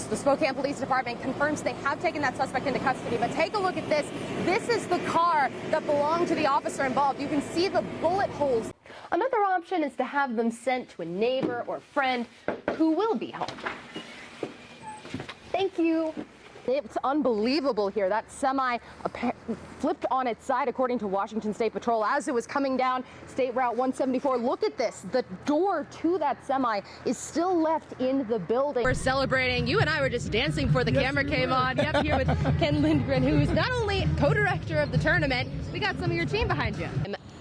The Spokane Police Department confirms they have taken that suspect into custody, but take a look at this. This is the car that belonged to the officer involved. You can see the bullet holes. Another option is to have them sent to a neighbor or friend who will be home. Thank you. It's unbelievable here. That semi flipped on its side, according to Washington State Patrol, as it was coming down State Route 174. Look at this. The door to that semi is still left in the building. We're celebrating. You and I were just dancing before the camera came on. Yep, here with Ken Lindgren, who's not only co-director of the tournament, we got some of your team behind you.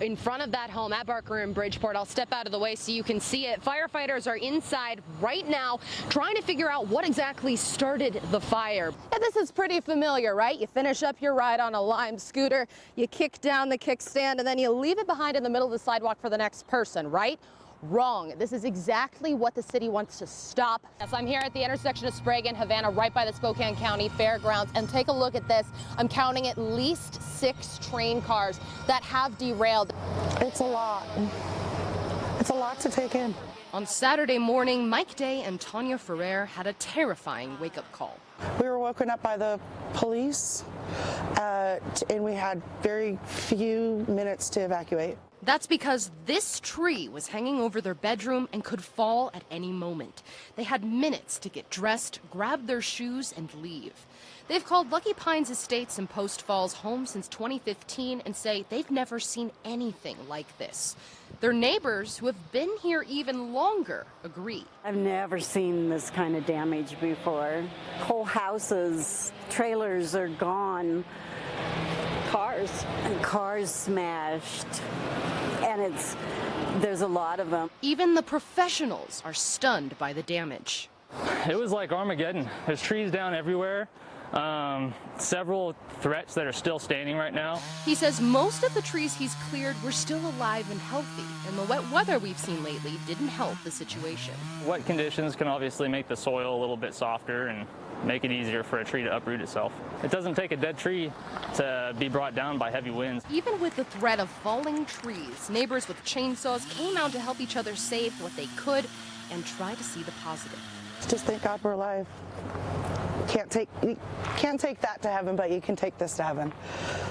In front of that home at Barker and Bridgeport, I'll step out of the way so you can see it. Firefighters are inside right now trying to figure out what exactly started the fire. And this is pretty familiar, right? You finish up your ride on a Lime scooter, you kick down the kickstand, and then you leave it behind in the middle of the sidewalk for the next person, right? Wrong. This is exactly what the city wants to stop. Yes, I'm here at the intersection of Sprague and Havana, right by the Spokane County Fairgrounds, and take a look at this. I'm counting at least 6 train cars that have derailed. It's a lot. It's a lot to take in. On Saturday morning, Mike Day and Tanya Ferrer had a terrifying wake-up call. We were woken up by the police, and we had very few minutes to evacuate. That's because this tree was hanging over their bedroom and could fall at any moment. They had minutes to get dressed, grab their shoes, and leave. They've called Lucky Pines Estates in Post Falls home since 2015 and say they've never seen anything like this. Their neighbors, who have been here even longer, agree. I've never seen this kind of damage before. Whole houses, trailers are gone. Cars smashed, and there's a lot of them. Even the professionals are stunned by the damage. It was like Armageddon. There's trees down everywhere. Several threats that are still standing right now. He says most of the trees he's cleared were still alive and healthy, and the wet weather we've seen lately didn't help the situation. Wet conditions can obviously make the soil a little bit softer and make it easier for a tree to uproot itself. It doesn't take a dead tree to be brought down by heavy winds. Even with the threat of falling trees, neighbors with chainsaws came out to help each other save what they could and try to see the positive. Just thank God we're alive. You can't take that to heaven, but you can take this to heaven.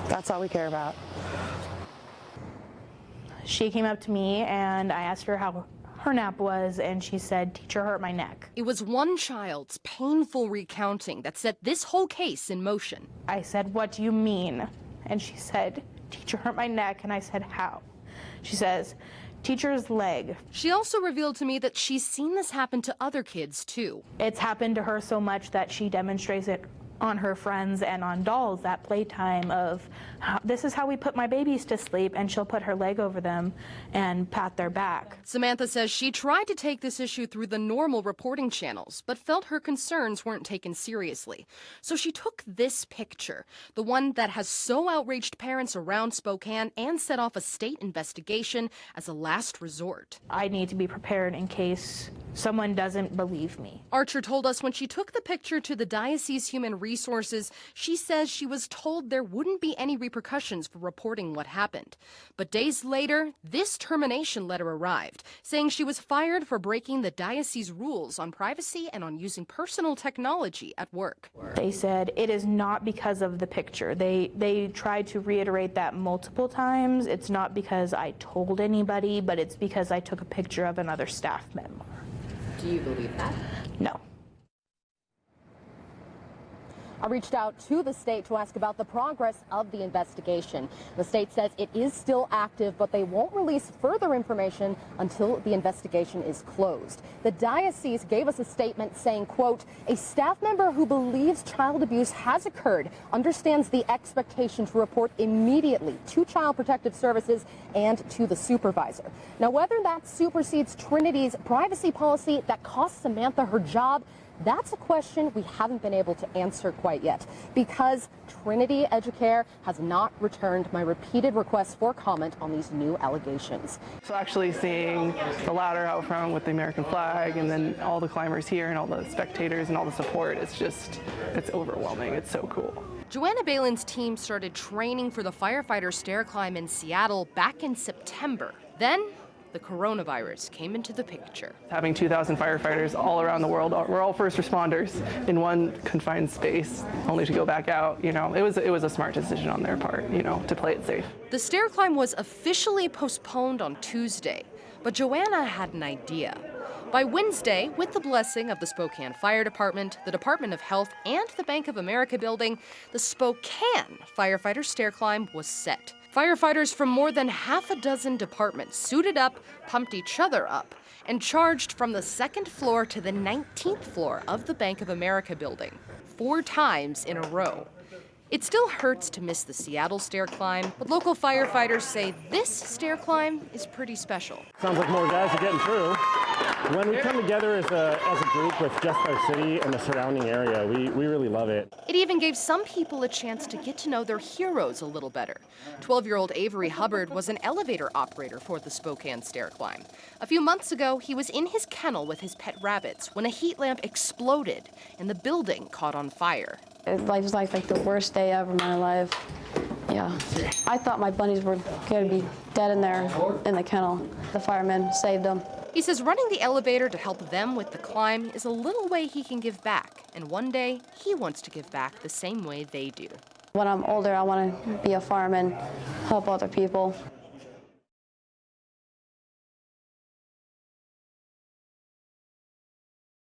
That's all we care about. She came up to me and I asked her how her nap was, and she said, "Teacher hurt my neck." It was one child's painful recounting that set this whole case in motion. I said, "What do you mean?" And she said, "Teacher hurt my neck." And I said, "How?" She says, "Teacher's leg." She also revealed to me that she's seen this happen to other kids too. It's happened to her so much that she demonstrates it on her friends and on dolls at playtime of, "This is how we put my babies to sleep," and she'll put her leg over them and pat their back. Samantha says she tried to take this issue through the normal reporting channels, but felt her concerns weren't taken seriously. So she took this picture, the one that has so outraged parents around Spokane, and set off a state investigation as a last resort. I need to be prepared in case someone doesn't believe me. Archer told us when she took the picture to the Diocese Human Resources, she says she was told there wouldn't be any repercussions for reporting what happened. But days later, this termination letter arrived, saying she was fired for breaking the diocese rules on privacy and on using personal technology at work. They said it is not because of the picture. They tried to reiterate that multiple times. It's not because I told anybody, but it's because I took a picture of another staff member. Do you believe that? No. I reached out to the state to ask about the progress of the investigation. The state says it is still active, but they won't release further information until the investigation is closed. The diocese gave us a statement saying, quote, "A staff member who believes child abuse has occurred understands the expectation to report immediately to Child Protective Services and to the supervisor." Now, whether that supersedes Trinity's privacy policy that cost Samantha her job, that's a question we haven't been able to answer quite yet, because Trinity Educare has not returned my repeated requests for comment on these new allegations. So actually seeing the ladder out front with the American flag, and then all the climbers here and all the spectators and all the support, it's overwhelming. It's so cool. Joanna Balin's team started training for the firefighter stair climb in Seattle back in September. Then the coronavirus came into the picture. Having 2,000 firefighters all around the world, we're all first responders in one confined space, only to go back out, you know, it was a smart decision on their part, you know, to play it safe. The stair climb was officially postponed on Tuesday, but Joanna had an idea. By Wednesday, with the blessing of the Spokane Fire Department, the Department of Health, and the Bank of America building, the Spokane firefighter stair climb was set. Firefighters from more than half a dozen departments suited up, pumped each other up, and charged from the 2nd floor to the 19th floor of the Bank of America building, 4 times in a row. It still hurts to miss the Seattle stair climb, but local firefighters say this stair climb is pretty special. Sounds like more guys are getting through. When we come together as a group with just our city and the surrounding area, we really love it. It even gave some people a chance to get to know their heroes a little better. 12-year-old Avery Hubbard was an elevator operator for the Spokane stair climb. A few months ago, he was in his kennel with his pet rabbits when a heat lamp exploded and the building caught on fire. It was like the worst day ever in my life. Yeah. I thought my bunnies were going to be dead in there in the kennel. The firemen saved them. He says running the elevator to help them with the climb is a little way he can give back. And one day, he wants to give back the same way they do. When I'm older, I want to be a fireman, help other people.